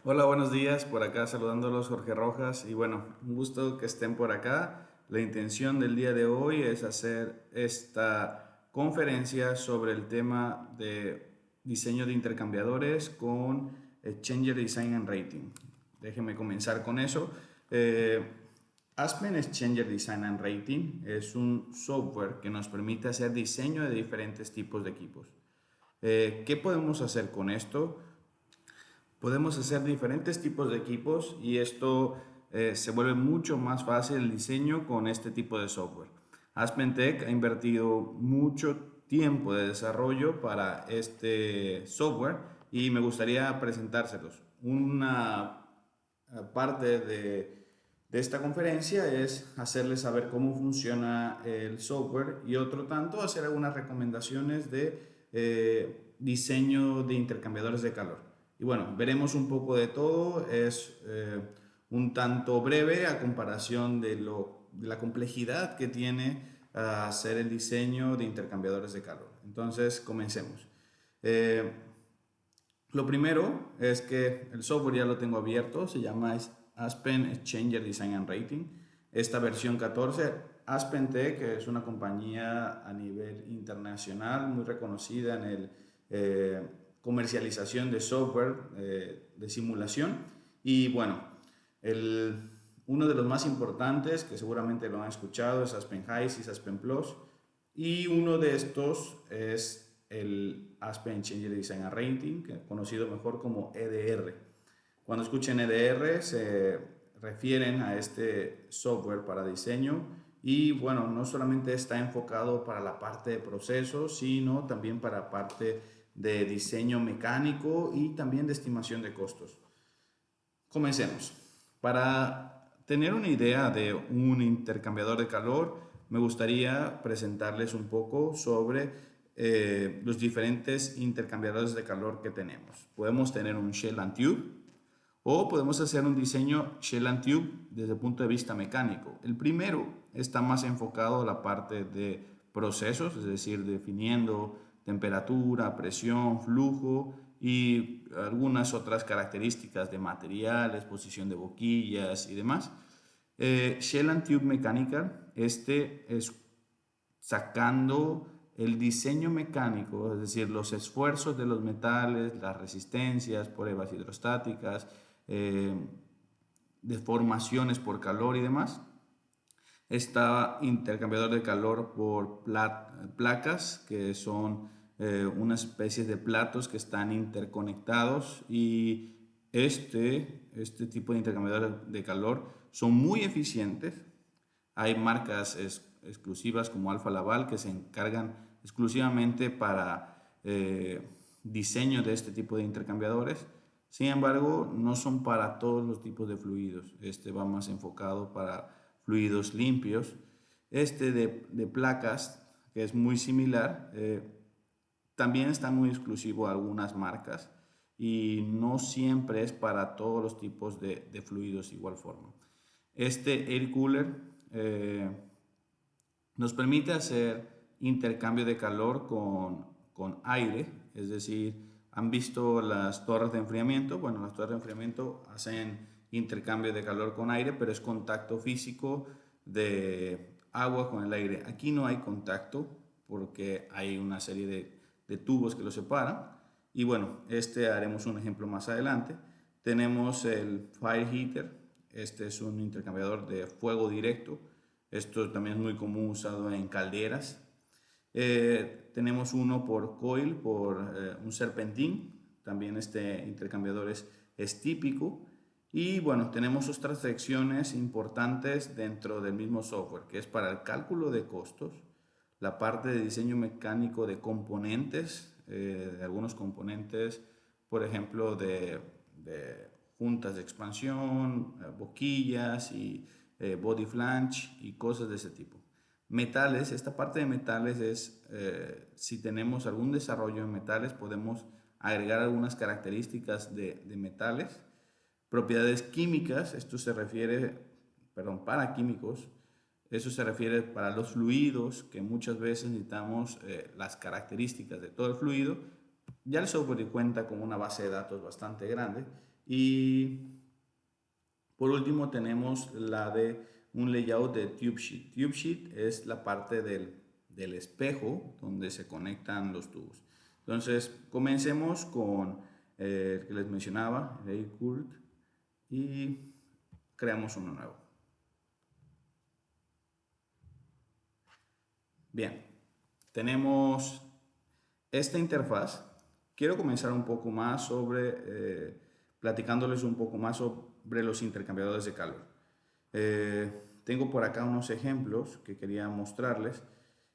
Hola, buenos días. Por acá saludándolos Jorge Rojas y bueno, un gusto que estén por acá. La intención del día de hoy es hacer esta conferencia sobre el tema de diseño de intercambiadores con Exchanger Design and Rating. Déjenme comenzar con eso. Eh, Aspen Exchanger Design and Rating es un software que nos permite hacer diseño de diferentes tipos de equipos. ¿Qué podemos hacer con esto? Podemos hacer diferentes tipos de equipos y esto se vuelve mucho más fácil el diseño con este tipo de software. AspenTech ha invertido mucho tiempo de desarrollo para este software y me gustaría presentárselos. Una parte de esta conferencia es hacerles saber cómo funciona el software y otro tanto hacer algunas recomendaciones de diseño de intercambiadores de calor. Y bueno, veremos un poco de todo, es un tanto breve a comparación de la complejidad que tiene hacer el diseño de intercambiadores de calor. Entonces, comencemos. Eh, lo primero es que el software ya lo tengo abierto, se llama Aspen Exchanger Design and Rating. Esta versión 14, Aspen Tech es una compañía a nivel internacional muy reconocida en el comercialización de software de simulación. Y bueno, uno de los más importantes, que seguramente lo han escuchado, es Aspen Hysys, Aspen Plus. Y uno de estos es el Aspen Exchanger Design and Rating, conocido mejor como EDR. Cuando escuchen EDR se refieren a este software para diseño y bueno, no solamente está enfocado para la parte de procesos, sino también para la parte de diseño mecánico y también de estimación de costos. Comencemos. Para tener una idea de un intercambiador de calor, me gustaría presentarles un poco sobre los diferentes intercambiadores de calor que tenemos. Podemos tener un Shell and Tube o podemos hacer un diseño Shell and Tube desde el punto de vista mecánico. El primero está más enfocado a la parte de procesos, es decir, definiendo temperatura, presión, flujo y algunas otras características de materiales, posición de boquillas y demás. Shell and Tube Mechanical, este es sacando el diseño mecánico, es decir, los esfuerzos de los metales, las resistencias, pruebas hidrostáticas, eh, deformaciones por calor y demás. Está intercambiador de calor por placas, que son una especie de platos que están interconectados y este tipo de intercambiadores de calor son muy eficientes. Hay marcas exclusivas como Alfa Laval que se encargan exclusivamente para diseño de este tipo de intercambiadores. Sin embargo, no son para todos los tipos de fluidos. Este va más enfocado para fluidos limpios. Este de placas, que es muy similar, también está muy exclusivo a algunas marcas y no siempre es para todos los tipos de fluidos igual forma. Este air cooler eh, nos permite hacer intercambio de calor con aire, es decir, han visto las torres de enfriamiento. Bueno, las torres de enfriamiento hacen intercambio de calor con aire, pero es contacto físico de agua con el aire. Aquí no hay contacto porque hay una serie de tubos que lo separan. Y bueno, este haremos un ejemplo más adelante. Tenemos el fire heater. Este es un intercambiador de fuego directo. Esto también es muy común usado en calderas. Tenemos uno por coil, por un serpentín. También este intercambiador es típico. Y bueno, tenemos otras secciones importantes dentro del mismo software, que es para el cálculo de costos, la parte de diseño mecánico de componentes, de algunos componentes, por ejemplo, de juntas de expansión, boquillas y body flange y cosas de ese tipo. Metales, esta parte de metales es, si tenemos algún desarrollo en metales, podemos agregar algunas características de metales. Propiedades químicas, esto se refiere, perdón, para químicos, eso se refiere para los fluidos, que muchas veces necesitamos las características de todo el fluido. Ya el software cuenta con una base de datos bastante grande Y por último tenemos la de un layout de tube sheet. Tube sheet es la parte del espejo donde se conectan los tubos. Entonces comencemos con el que les mencionaba, el Air Cooled, y creamos uno nuevo. Bien, tenemos esta interfaz. Quiero comenzar un poco más platicándoles un poco más sobre los intercambiadores de calor. Tengo por acá unos ejemplos que quería mostrarles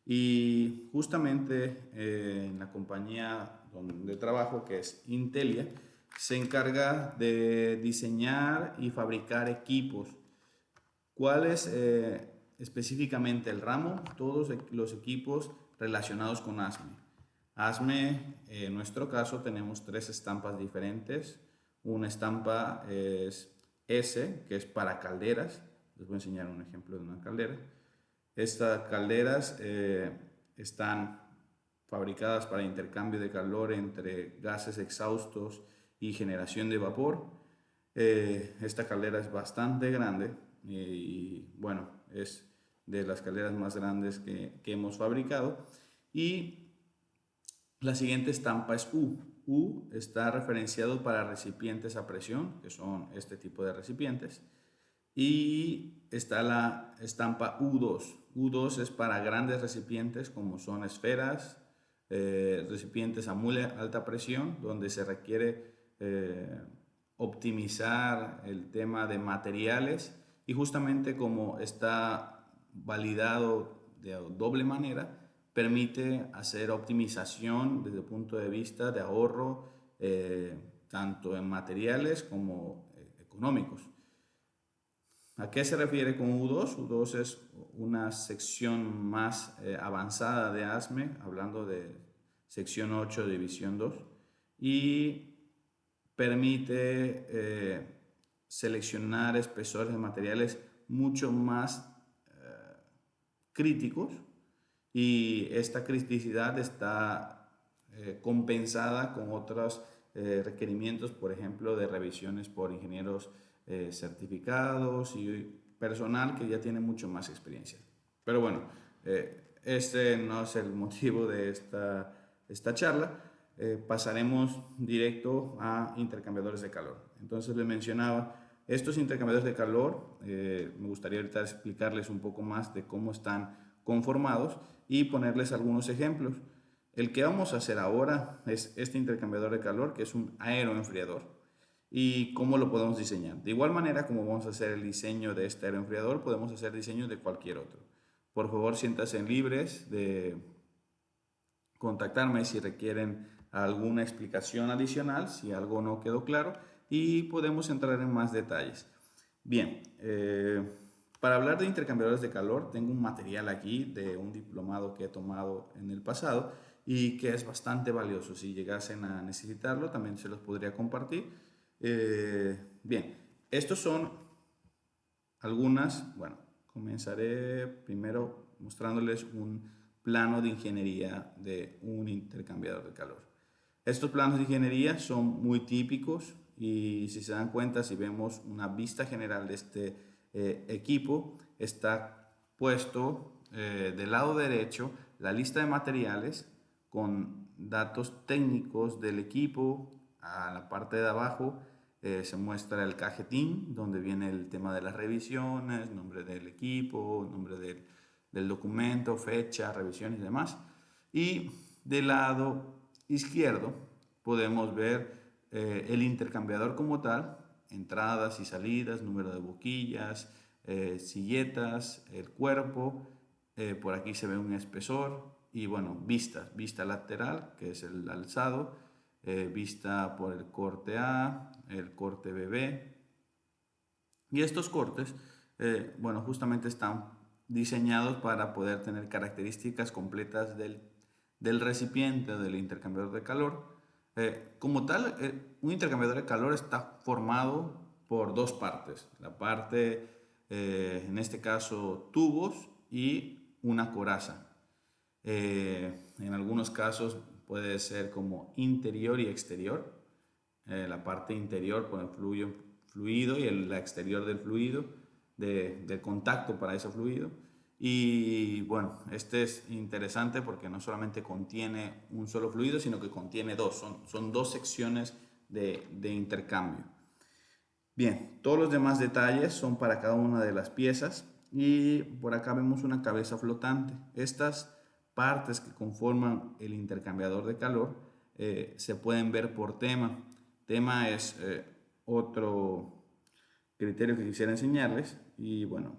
y justamente en la compañía donde trabajo, que es Intelia, se encarga de diseñar y fabricar equipos. ¿Cuál es específicamente el ramo? Todos los equipos relacionados con ASME. ASME, en nuestro caso, tenemos tres estampas diferentes. Una estampa es S, que es para calderas. Les voy a enseñar un ejemplo de una caldera. Estas calderas están fabricadas para intercambio de calor entre gases exhaustos y generación de vapor. Esta caldera es bastante grande y bueno, es de las calderas más grandes que hemos fabricado. Y la siguiente estampa es U. U está referenciado para recipientes a presión, que son este tipo de recipientes. Y está la estampa U2. U2 es para grandes recipientes como son esferas, recipientes a muy alta presión, donde se requiere optimizar el tema de materiales, y justamente como está validado de doble manera, permite hacer optimización desde el punto de vista de ahorro, tanto en materiales como económicos. ¿A qué se refiere con U2? U2 es una sección más avanzada de ASME, hablando de sección 8, división 2, y permite seleccionar espesores de materiales mucho más críticos, y esta criticidad está compensada con otros requerimientos, por ejemplo, de revisiones por ingenieros certificados y personal que ya tiene mucho más experiencia. Pero bueno, este no es el motivo de esta charla. Pasaremos directo a intercambiadores de calor. Entonces les mencionaba, estos intercambiadores de calor, me gustaría ahorita explicarles un poco más de cómo están conformados y ponerles algunos ejemplos. El que vamos a hacer ahora es este intercambiador de calor, que es un aeroenfriador. ¿Y cómo lo podemos diseñar? De igual manera como vamos a hacer el diseño de este aeroenfriador, podemos hacer diseño de cualquier otro. Por favor, siéntanse libres de contactarme si requieren alguna explicación adicional, si algo no quedó claro, y podemos entrar en más detalles. Bien, para hablar de intercambiadores de calor, tengo un material aquí de un diplomado que he tomado en el pasado y que es bastante valioso. Si llegasen a necesitarlo, también se los podría compartir. Bien, estos son algunas, bueno, comenzaré primero mostrándoles un plano de ingeniería de un intercambiador de calor. Estos planos de ingeniería son muy típicos y si se dan cuenta, si vemos una vista general de este equipo, está puesto del lado derecho la lista de materiales con datos técnicos del equipo. A la parte de abajo se muestra el cajetín donde viene el tema de las revisiones, nombre del equipo, nombre del documento, fecha, revisiones y demás. Y del lado izquierdo podemos ver el intercambiador como tal, entradas y salidas, número de boquillas, silletas, el cuerpo, por aquí se ve un espesor y bueno, vista lateral, que es el alzado, vista por el corte A, el corte BB. Y estos cortes, bueno, justamente están diseñados para poder tener características completas del recipiente, del intercambiador de calor. Como tal, un intercambiador de calor está formado por dos partes. La parte, en este caso, tubos y una coraza. En algunos casos puede ser como interior y exterior. la parte interior por el fluido y la exterior del fluido, del contacto para ese fluido. Y bueno, este es interesante porque no solamente contiene un solo fluido, sino que contiene dos, son dos secciones de intercambio. Bien, todos los demás detalles son para cada una de las piezas y por acá vemos una cabeza flotante. Estas partes que conforman el intercambiador de calor se pueden ver por tema. Tema es otro criterio que quisiera enseñarles y bueno,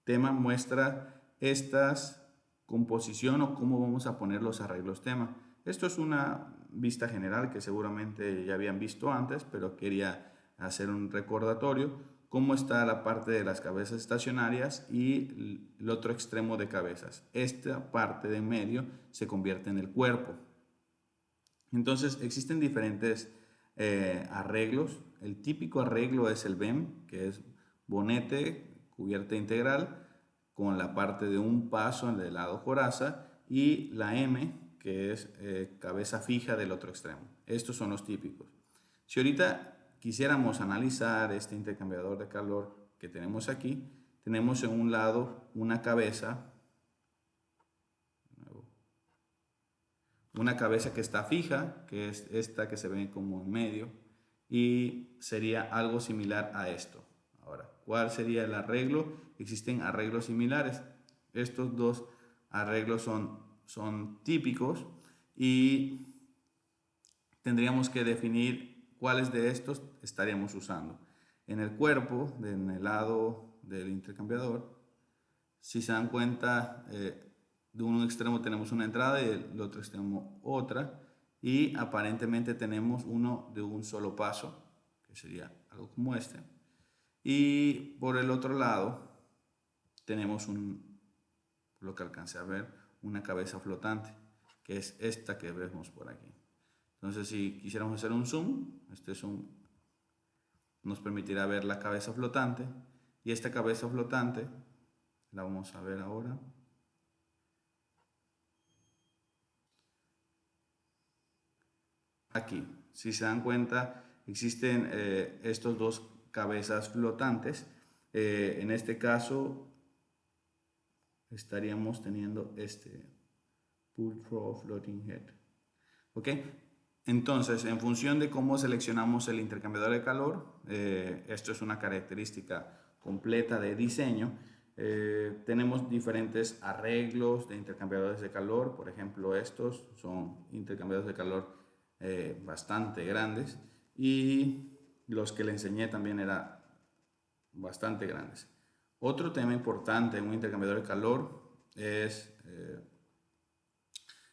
tema muestra estas composición o cómo vamos a poner los arreglos tema. Esto es una vista general que seguramente ya habían visto antes, pero quería hacer un recordatorio cómo está la parte de las cabezas estacionarias y el otro extremo de cabezas. Esta parte de en medio se convierte en el cuerpo. Entonces existen diferentes arreglos. El típico arreglo es el BEM, que es bonete, cubierta integral, con la parte de un paso en el lado coraza, y la M, que es cabeza fija del otro extremo. Estos son los típicos. Si ahorita quisiéramos analizar este intercambiador de calor que tenemos aquí, tenemos en un lado una cabeza que está fija, que es esta que se ve como en medio, y sería algo similar a esto. Ahora, ¿cuál sería el arreglo? Existen arreglos similares. Estos dos arreglos son típicos y tendríamos que definir cuáles de estos estaríamos usando. En el cuerpo, en el lado del intercambiador, si se dan cuenta, de un extremo tenemos una entrada y del otro extremo otra, y aparentemente tenemos uno de un solo paso, que sería algo como este, y por el otro lado tenemos por lo que alcancé a ver, una cabeza flotante, que es esta que vemos por aquí. Entonces, si quisiéramos hacer un zoom, este zoom nos permitirá ver la cabeza flotante, y esta cabeza flotante la vamos a ver ahora. Aquí, si se dan cuenta, existen estos dos cabezas flotantes. En este caso, estaríamos teniendo este pull through floating head. ¿Ok? Entonces, en función de cómo seleccionamos el intercambiador de calor, esto es una característica completa de diseño. Tenemos diferentes arreglos de intercambiadores de calor. Por ejemplo, estos son intercambiadores de calor bastante grandes, y los que le enseñé también eran bastante grandes. Otro tema importante en un intercambiador de calor es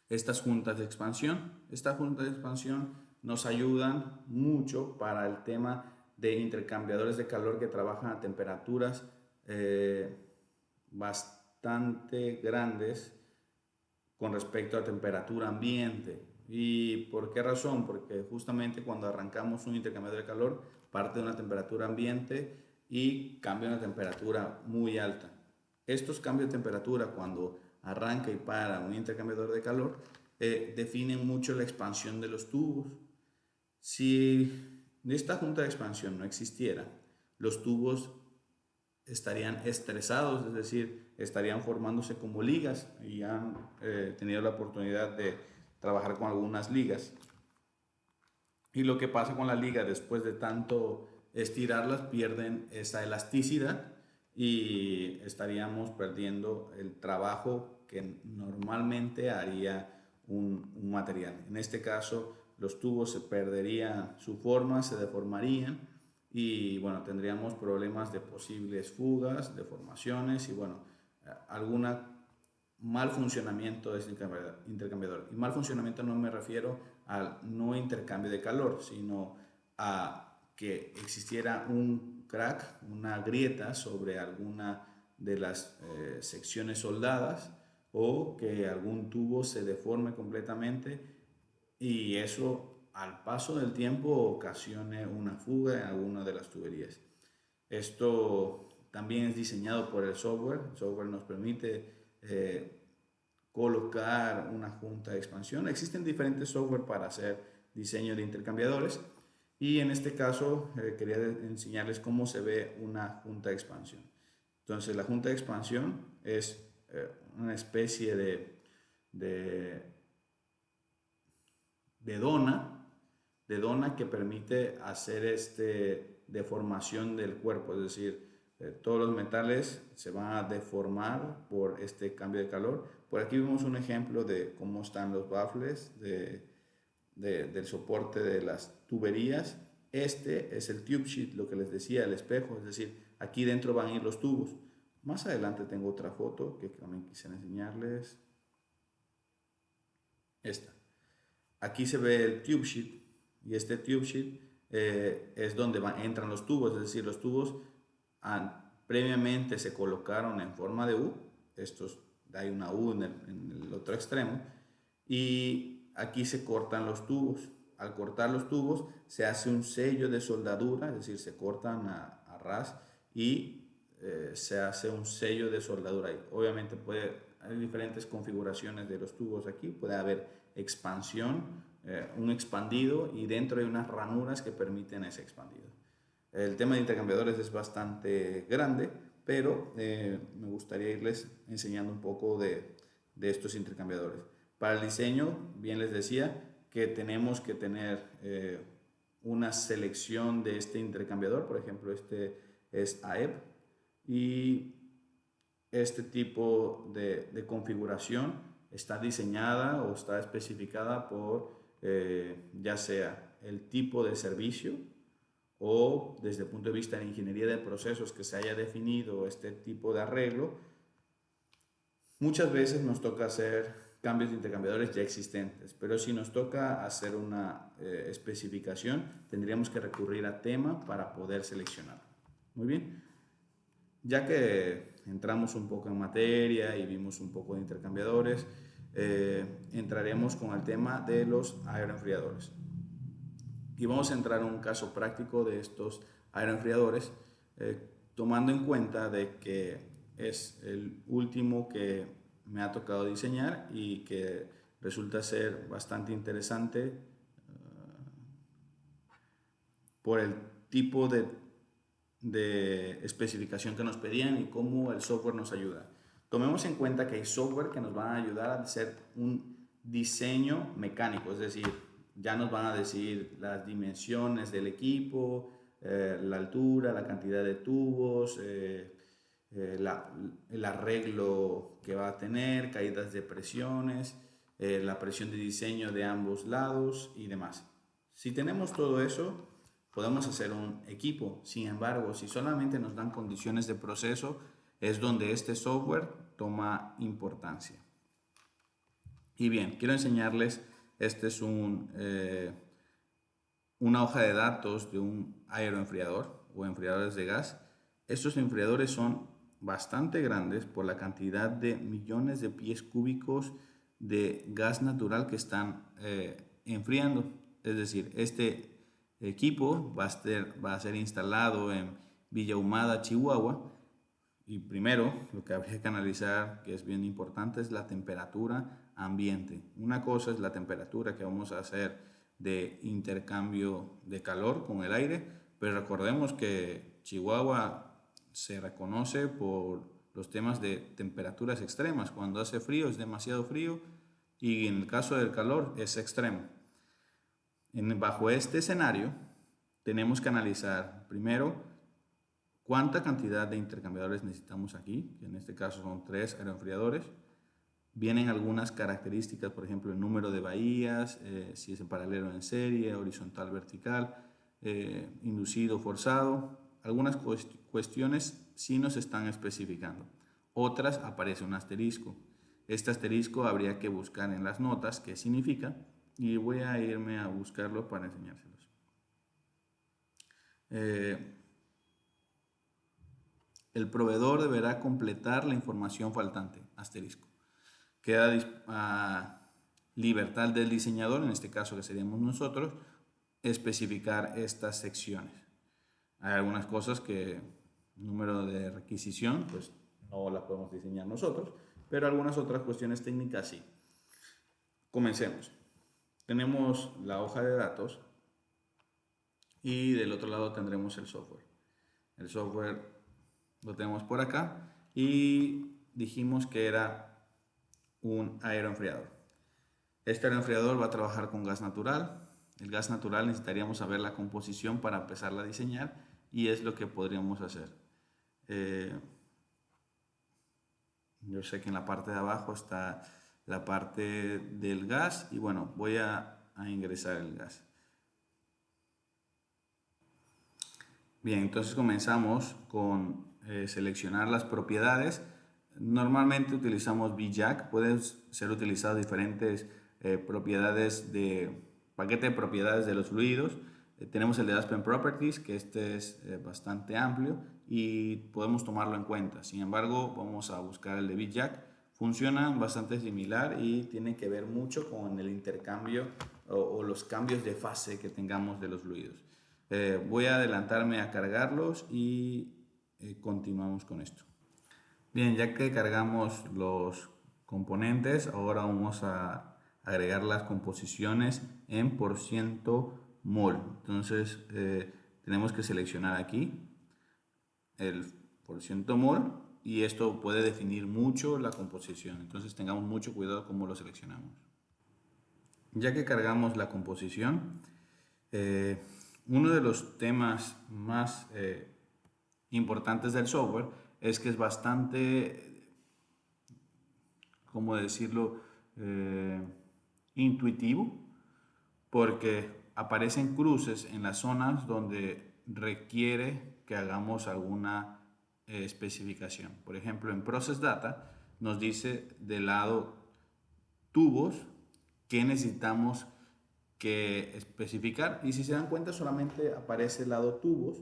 estas juntas de expansión. Estas juntas de expansión nos ayudan mucho para el tema de intercambiadores de calor que trabajan a temperaturas bastante grandes con respecto a temperatura ambiente. ¿Y por qué razón? Porque justamente cuando arrancamos un intercambiador de calor parte de una temperatura ambiente y cambia a una temperatura muy alta. Estos cambios de temperatura cuando arranca y para un intercambiador de calor definen mucho la expansión de los tubos. Si esta junta de expansión no existiera, los tubos estarían estresados, es decir, estarían formándose como ligas, y han tenido la oportunidad de trabajar con algunas ligas. Y lo que pasa con la liga, después de tanto estirarlas, pierden esa elasticidad y estaríamos perdiendo el trabajo que normalmente haría un material. En este caso, los tubos se perderían su forma, se deformarían, y bueno, tendríamos problemas de posibles fugas, deformaciones y bueno, alguna mal funcionamiento de este intercambiador. Y mal funcionamiento no me refiero al no intercambio de calor, sino a que existiera un crack, una grieta sobre alguna de las secciones soldadas, o que algún tubo se deforme completamente, y eso al paso del tiempo ocasione una fuga en alguna de las tuberías. Esto también es diseñado por el software. El software nos permite colocar una junta de expansión. Existen diferentes software para hacer diseño de intercambiadores. Y en este caso quería enseñarles cómo se ve una junta de expansión. Entonces la junta de expansión es una especie de, de dona que permite hacer deformación del cuerpo, es decir, todos los metales se van a deformar por este cambio de calor. Por aquí vemos un ejemplo de cómo están los baffles del soporte de las tuberías. Este es el tube sheet, lo que les decía, el espejo, es decir, aquí dentro van a ir los tubos. Más adelante tengo otra foto que también quisiera enseñarles. Esta. Aquí se ve el tube sheet y este tube sheet es donde entran los tubos, es decir, los tubos previamente se colocaron en forma de U, hay una U en el otro extremo, y aquí se cortan los tubos. Al cortar los tubos se hace un sello de soldadura, es decir, se cortan a ras y se hace un sello de soldadura ahí. Obviamente hay diferentes configuraciones de los tubos aquí, puede haber expansión, un expandido, y dentro hay unas ranuras que permiten ese expandido. El tema de intercambiadores es bastante grande, pero me gustaría irles enseñando un poco de estos intercambiadores. Para el diseño, bien les decía que tenemos que tener una selección de este intercambiador. Por ejemplo, este es AEP, y este tipo de configuración está diseñada o está especificada por ya sea el tipo de servicio o desde el punto de vista de ingeniería de procesos que se haya definido este tipo de arreglo. Muchas veces nos toca hacer cambios de intercambiadores ya existentes, pero si nos toca hacer una especificación, tendríamos que recurrir a tema para poder seleccionarlo. Muy bien, ya que entramos un poco en materia y vimos un poco de intercambiadores, entraremos con el tema de los aeroenfriadores. Y vamos a entrar en un caso práctico de estos aeroenfriadores, tomando en cuenta de que es el último que me ha tocado diseñar y que resulta ser bastante interesante por el tipo de especificación que nos pedían y cómo el software nos ayuda. Tomemos en cuenta que hay software que nos van a ayudar a hacer un diseño mecánico, es decir, ya nos van a decir las dimensiones del equipo, la altura, la cantidad de tubos, el arreglo que va a tener, caídas de presiones, la presión de diseño de ambos lados y demás. Si tenemos todo eso, podemos hacer un equipo. Sin embargo, si solamente nos dan condiciones de proceso, es donde este software toma importancia. Y bien, quiero enseñarles, este es una hoja de datos de un aeroenfriador o enfriadores de gas. Estos enfriadores son bastante grandes por la cantidad de millones de pies cúbicos de gas natural que están enfriando. Es decir, este equipo va a ser instalado en Villa Humada, Chihuahua. Y primero, lo que habría que analizar, que es bien importante, es la temperatura ambiente. Una cosa es la temperatura que vamos a hacer de intercambio de calor con el aire, pero recordemos que Chihuahua se reconoce por los temas de temperaturas extremas. Cuando hace frío es demasiado frío y en el caso del calor es extremo. Bajo este escenario tenemos que analizar primero cuánta cantidad de intercambiadores necesitamos aquí, que en este caso son 3 aeroenfriadores. Vienen algunas características, por ejemplo, el número de bahías, si es en paralelo en serie, horizontal, vertical, inducido, forzado. Algunas cuestiones sí nos están especificando. Otras aparece un asterisco. Este asterisco habría que buscar en las notas qué significa y voy a irme a buscarlo para enseñárselos. El proveedor deberá completar la información faltante, asterisco. Queda a libertad del diseñador, en este caso que seríamos nosotros, especificar estas secciones. Hay algunas cosas que, número de requisición, pues no la podemos diseñar nosotros, pero algunas otras cuestiones técnicas sí. Comencemos. tenemos la hoja de datos y del otro lado tendremos el software. El software lo tenemos por acá y dijimos que era un aeroenfriador. Este aeroenfriador va a trabajar con gas natural. El gas natural necesitaríamos saber la composición para empezarla a diseñar y es lo que podríamos hacer. Yo sé que en la parte de abajo está la parte del gas y bueno, voy a ingresar el gas. Bien, entonces comenzamos con seleccionar las propiedades. Normalmente utilizamos VJAC, pueden ser utilizadas diferentes propiedades de paquete de propiedades de los fluidos. Tenemos el de Aspen Properties, que este es bastante amplio y podemos tomarlo en cuenta. Sin embargo, vamos a buscar el de VJAC. Funcionan bastante similar y tienen que ver mucho con el intercambio o los cambios de fase que tengamos de los fluidos. Voy a adelantarme a cargarlos y continuamos con esto. Bien, ya que cargamos los componentes, ahora vamos a agregar las composiciones en %mol. Entonces tenemos que seleccionar aquí el %mol y esto puede definir mucho la composición. Entonces tengamos mucho cuidado cómo lo seleccionamos. Ya que cargamos la composición, uno de los temas más importantes del software es que es bastante, ¿cómo decirlo?, intuitivo, porque aparecen cruces en las zonas donde requiere que hagamos alguna especificación. Por ejemplo, en Process Data nos dice del lado tubos qué necesitamos que especificar y si se dan cuenta solamente aparece el lado tubos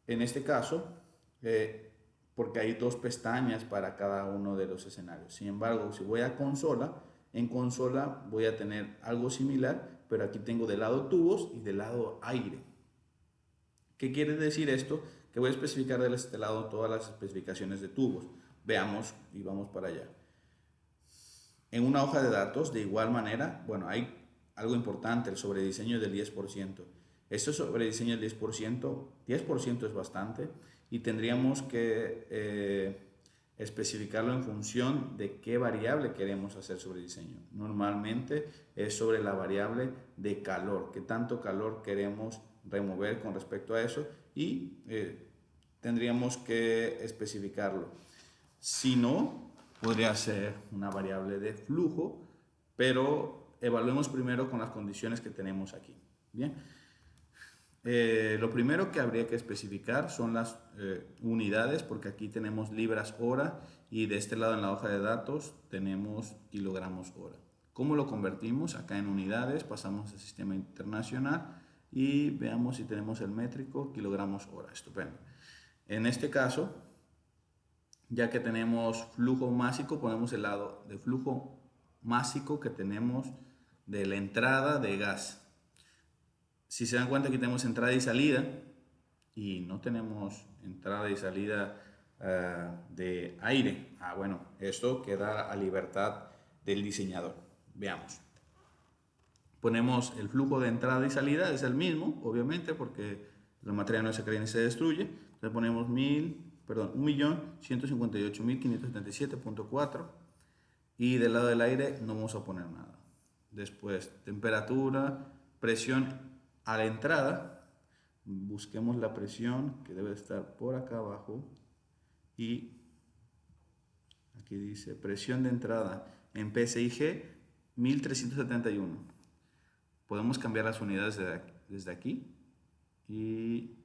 en este caso porque hay dos pestañas para cada uno de los escenarios. Sin embargo, si voy a consola, en consola voy a tener algo similar, pero aquí tengo del lado tubos y del lado aire. ¿Qué quiere decir esto? Que voy a especificar de este lado todas las especificaciones de tubos. Veamos y vamos para allá. En una hoja de datos, de igual manera, bueno, hay algo importante, el sobrediseño del 10%. Este sobrediseño del 10% es bastante y tendríamos que especificarlo en función de qué variable queremos hacer sobrediseño. Normalmente es sobre la variable de calor, qué tanto calor queremos remover con respecto a eso y tendríamos que especificarlo. Si no, podría ser una variable de flujo, pero evaluemos primero con las condiciones que tenemos aquí. Bien, lo primero que habría que especificar son las unidades, porque aquí tenemos libras hora y de este lado en la hoja de datos tenemos kilogramos hora. ¿Cómo lo convertimos? Acá en unidades pasamos al sistema internacional y veamos si tenemos el métrico kilogramos hora. Estupendo. En este caso, ya que tenemos flujo másico, ponemos el lado de flujo másico que tenemos de la entrada de gas. Si se dan cuenta, aquí tenemos entrada y salida y no tenemos entrada y salida de aire. Bueno, esto queda a libertad del diseñador. Veamos. Ponemos el flujo de entrada y salida, es el mismo, obviamente, porque la materia no se crea ni se destruye. Entonces ponemos 1.158.577.4 y del lado del aire no vamos a poner nada. Después, temperatura, presión a la entrada, busquemos la presión que debe estar por acá abajo y aquí dice presión de entrada en PSIG 1371. Podemos cambiar las unidades desde aquí y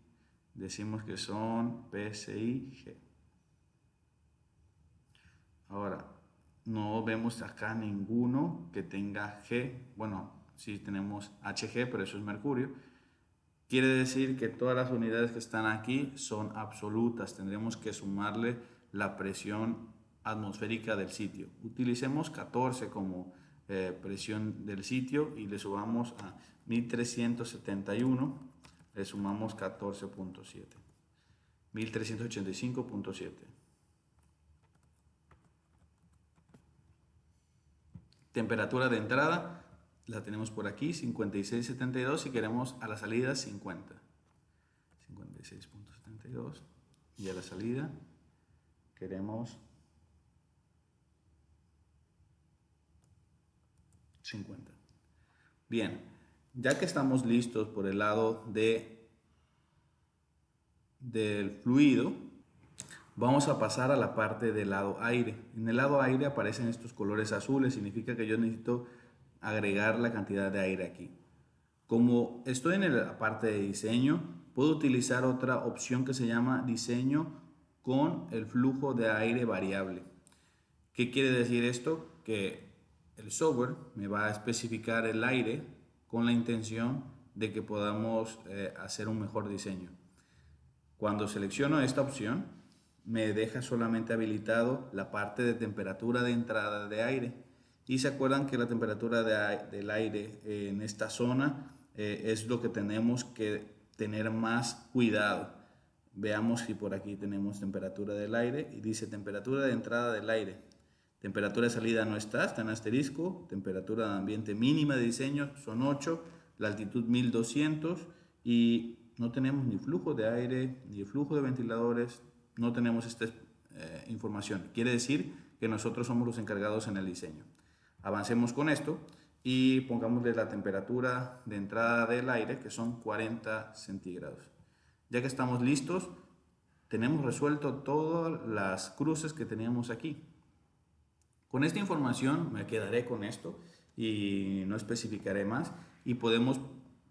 decimos que son PSIG. Ahora, no vemos acá ninguno que tenga G. Bueno, sí tenemos HG, pero eso es mercurio. Quiere decir que todas las unidades que están aquí son absolutas. Tendremos que sumarle la presión atmosférica del sitio. Utilicemos 14 como presión del sitio y le subamos a 1371, le sumamos 14.7, 1385.7. Temperatura de entrada, la tenemos por aquí, 56.72, y queremos a la salida 50. 56.72, y a la salida queremos 50. Bien, ya que estamos listos por el lado del fluido, vamos a pasar a la parte del lado aire. En el lado aire aparecen estos colores azules, significa que yo necesito agregar la cantidad de aire aquí. Como estoy en la parte de diseño, puedo utilizar otra opción que se llama diseño con el flujo de aire variable. ¿Qué quiere decir esto? Que el software me va a especificar el aire con la intención de que podamos hacer un mejor diseño. Cuando selecciono esta opción, me deja solamente habilitado la parte de temperatura de entrada de aire. Y se acuerdan que la temperatura del aire en esta zona es lo que tenemos que tener más cuidado. Veamos si por aquí tenemos temperatura del aire y dice temperatura de entrada del aire. Temperatura de salida no está en asterisco. Temperatura de ambiente mínima de diseño son 8, la altitud 1200, y no tenemos ni flujo de aire, ni flujo de ventiladores, no tenemos esta información. Quiere decir que nosotros somos los encargados en el diseño. Avancemos con esto y pongámosle la temperatura de entrada del aire, que son 40 centígrados. Ya que estamos listos, tenemos resuelto todas las cruces que teníamos aquí. Con esta información me quedaré con esto y no especificaré más, y podemos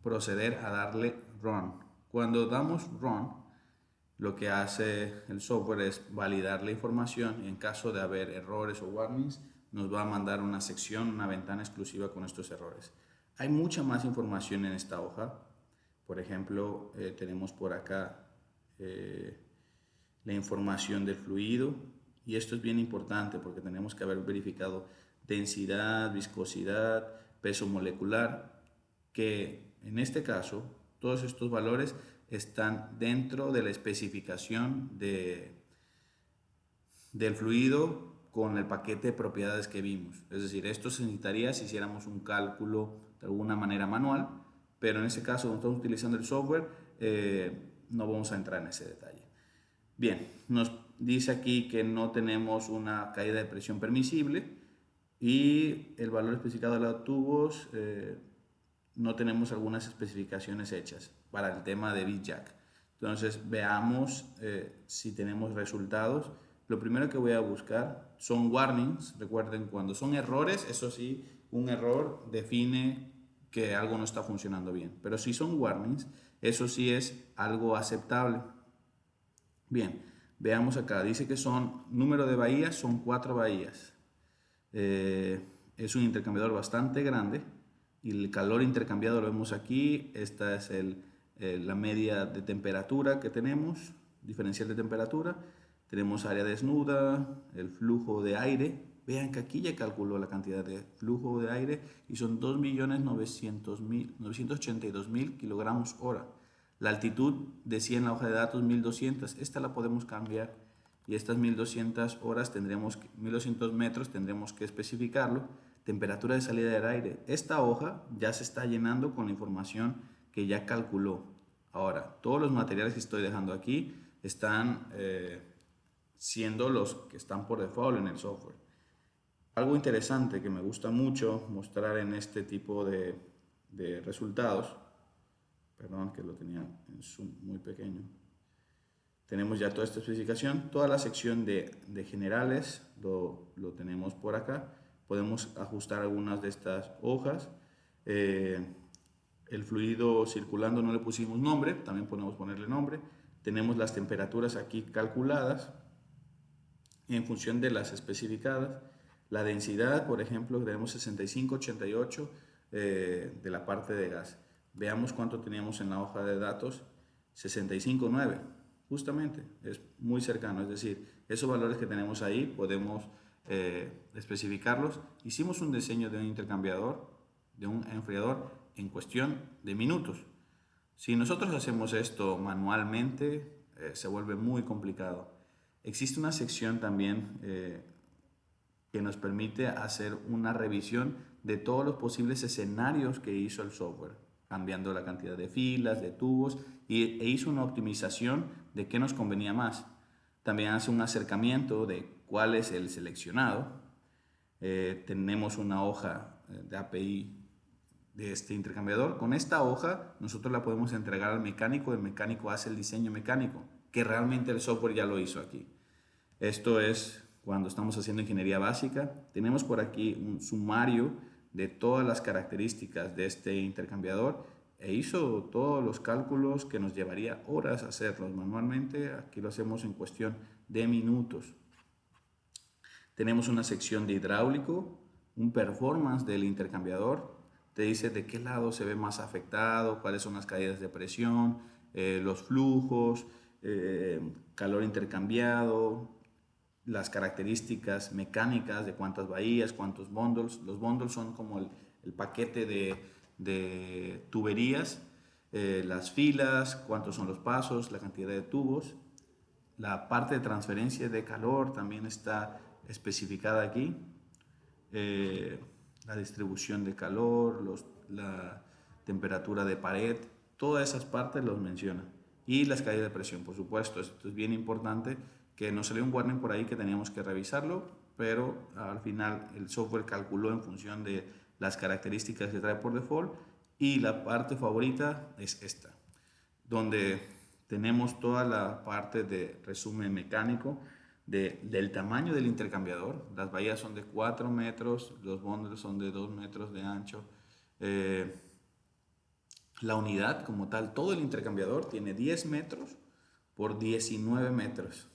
proceder a darle Run. Cuando damos Run, lo que hace el software es validar la información, y en caso de haber errores o warnings nos va a mandar una sección, una ventana exclusiva con estos errores. Hay mucha más información en esta hoja. Por ejemplo, tenemos por acá la información del fluido, y esto es bien importante porque tenemos que haber verificado densidad, viscosidad, peso molecular, que en este caso todos estos valores están dentro de la especificación del fluido con el paquete de propiedades que vimos. Es decir, esto se necesitaría si hiciéramos un cálculo de alguna manera manual, pero en este caso, como estamos utilizando el software, no vamos a entrar en ese detalle. Bien, nos dice aquí que no tenemos una caída de presión permisible, y el valor especificado de los tubos, no tenemos algunas especificaciones hechas para el tema de VJack. Entonces veamos si tenemos resultados. Lo primero que voy a buscar son warnings. Recuerden, cuando son errores, eso sí, un error define que algo no está funcionando bien. Pero si son warnings, eso sí es algo aceptable. Bien, veamos acá. Dice que son número de bahías, son 4 bahías. Es un intercambiador bastante grande, y el calor intercambiado lo vemos aquí. Esta es la media de temperatura que tenemos, diferencial de temperatura. Tenemos área desnuda, el flujo de aire. Vean que aquí ya calculó la cantidad de flujo de aire y son 2.982.000 kilogramos hora. La altitud decía en la hoja de datos 1200, esta la podemos cambiar, y estas 1200 horas 1200 metros tendremos que especificarlo. Temperatura de salida del aire. Esta hoja ya se está llenando con la información que ya calculó. Ahora, todos los materiales que estoy dejando aquí están siendo los que están por default en el software. Algo interesante que me gusta mucho mostrar en este tipo de resultados, perdón que lo tenía en zoom muy pequeño. Tenemos ya toda esta especificación, toda la sección de generales lo tenemos por acá. Podemos ajustar algunas de estas hojas. El fluido circulando no le pusimos nombre, también podemos ponerle nombre. Tenemos las temperaturas aquí calculadas en función de las especificadas. La densidad, por ejemplo, tenemos 6588 de la parte de gas. Veamos cuánto teníamos en la hoja de datos, 65.9. Justamente, es muy cercano, es decir, esos valores que tenemos ahí podemos especificarlos. Hicimos un diseño de un intercambiador, de un enfriador, en cuestión de minutos. Si nosotros hacemos esto manualmente, se vuelve muy complicado. Existe una sección también que nos permite hacer una revisión de todos los posibles escenarios que hizo el software, cambiando la cantidad de filas, de tubos, e hizo una optimización de qué nos convenía más. También hace un acercamiento de cuál es el seleccionado. Tenemos una hoja de API de este intercambiador. Con esta hoja nosotros la podemos entregar al mecánico, el mecánico hace el diseño mecánico, que realmente el software ya lo hizo aquí. Esto es cuando estamos haciendo ingeniería básica. Tenemos por aquí un sumario de todas las características de este intercambiador e hizo todos los cálculos que nos llevaría horas hacerlos manualmente. Aquí lo hacemos en cuestión de minutos. Tenemos una sección de hidráulico, un performance del intercambiador. Te dice de qué lado se ve más afectado, cuáles son las caídas de presión, los flujos, calor intercambiado, las características mecánicas de cuántas bahías, cuántos bundles. Los bundles son como el paquete de tuberías, las filas, cuántos son los pasos, la cantidad de tubos. La parte de transferencia de calor también está especificada aquí. La distribución de calor, la temperatura de pared, todas esas partes los menciona. Y las caídas de presión, por supuesto. Esto es bien importante, que nos salió un warning por ahí que teníamos que revisarlo, pero al final el software calculó en función de las características que trae por default. Y la parte favorita es esta, donde tenemos toda la parte de resumen mecánico del tamaño del intercambiador. Las bahías son de 4 metros, los bundles son de 2 metros de ancho. La unidad como tal, todo el intercambiador tiene 10 metros por 19 metros.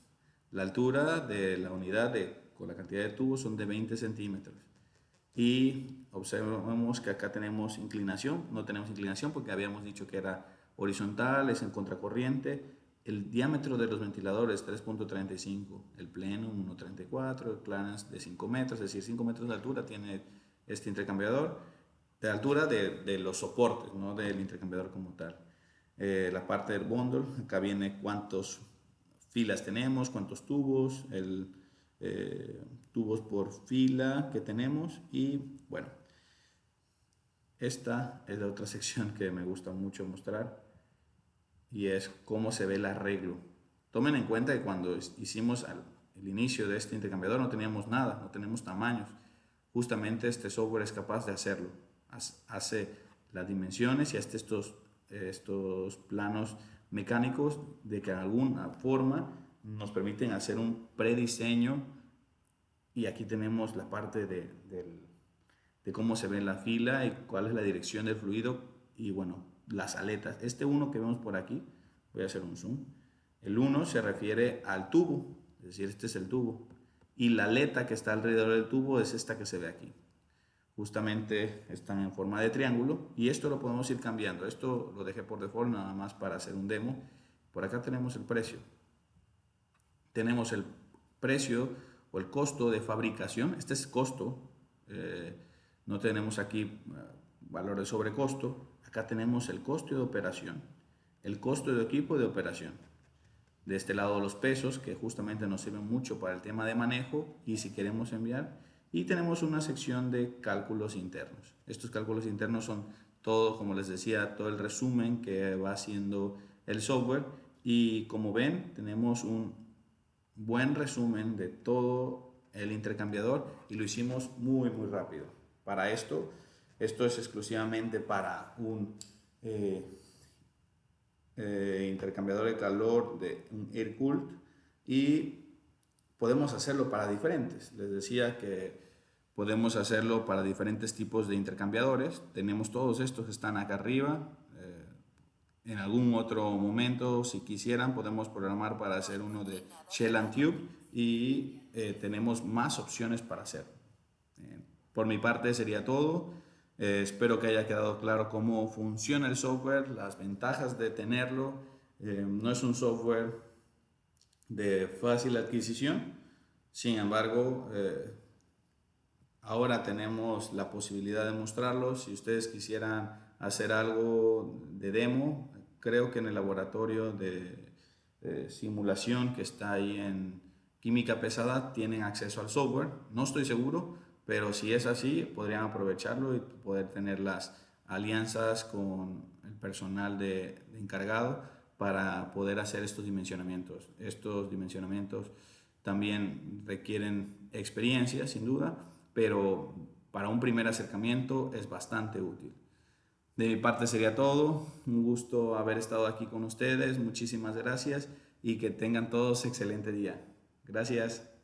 La altura de la unidad con la cantidad de tubos son de 20 centímetros. Y observemos que acá tenemos inclinación, no tenemos inclinación porque habíamos dicho que era horizontal, es en contracorriente. El diámetro de los ventiladores 3.35, el plenum 1.34, el clearance de 5 metros, es decir, 5 metros de altura tiene este intercambiador, de altura de los soportes, no del intercambiador como tal. La parte del bundle, acá viene cuántas filas tenemos, cuántos tubos, tubos por fila que tenemos y bueno, esta es la otra sección que me gusta mucho mostrar y es cómo se ve el arreglo. Tomen en cuenta que cuando hicimos el inicio de este intercambiador no teníamos nada, no tenemos tamaños. Justamente este software es capaz de hacerlo. Hace las dimensiones y hasta estos planos mecánicos de que de alguna forma nos permiten hacer un prediseño. Y aquí tenemos la parte de cómo se ve la fila y cuál es la dirección del fluido y bueno, las aletas. Este uno que vemos por aquí, voy a hacer un zoom. El 1 se refiere al tubo, es decir, este es el tubo. Y la aleta que está alrededor del tubo es esta que se ve aquí. Justamente están en forma de triángulo y esto lo podemos ir cambiando. Esto lo dejé por default nada más para hacer un demo. Por acá tenemos el precio. Tenemos el precio o el costo de fabricación. Este es costo. No tenemos aquí valor de sobrecosto. Acá tenemos el costo de operación, el costo de equipo de operación. De este lado los pesos, que justamente nos sirven mucho para el tema de manejo y si queremos enviar. Y tenemos una sección de cálculos internos. Estos cálculos internos son todo, como les decía, todo el resumen que va haciendo el software. Y como ven, tenemos un buen resumen de todo el intercambiador y lo hicimos muy rápido. Para esto es exclusivamente para un intercambiador de calor de un air cooled y podemos hacerlo para diferentes. Les decía que podemos hacerlo para diferentes tipos de intercambiadores. Tenemos todos estos que están acá arriba. En algún otro momento, si quisieran, podemos programar para hacer uno de Shell and Tube y tenemos más opciones para hacer. Por mi parte sería todo. Espero que haya quedado claro cómo funciona el software, las ventajas de tenerlo. No es un software de fácil adquisición, sin embargo, ahora tenemos la posibilidad de mostrarlo. Si ustedes quisieran hacer algo de demo, creo que en el laboratorio de simulación que está ahí en Química Pesada tienen acceso al software. No estoy seguro, pero si es así, podrían aprovecharlo y poder tener las alianzas con el personal de encargado para poder hacer estos dimensionamientos. Estos dimensionamientos también requieren experiencia, sin duda, pero para un primer acercamiento es bastante útil. De mi parte sería todo. Un gusto haber estado aquí con ustedes. Muchísimas gracias y que tengan todos excelente día. Gracias.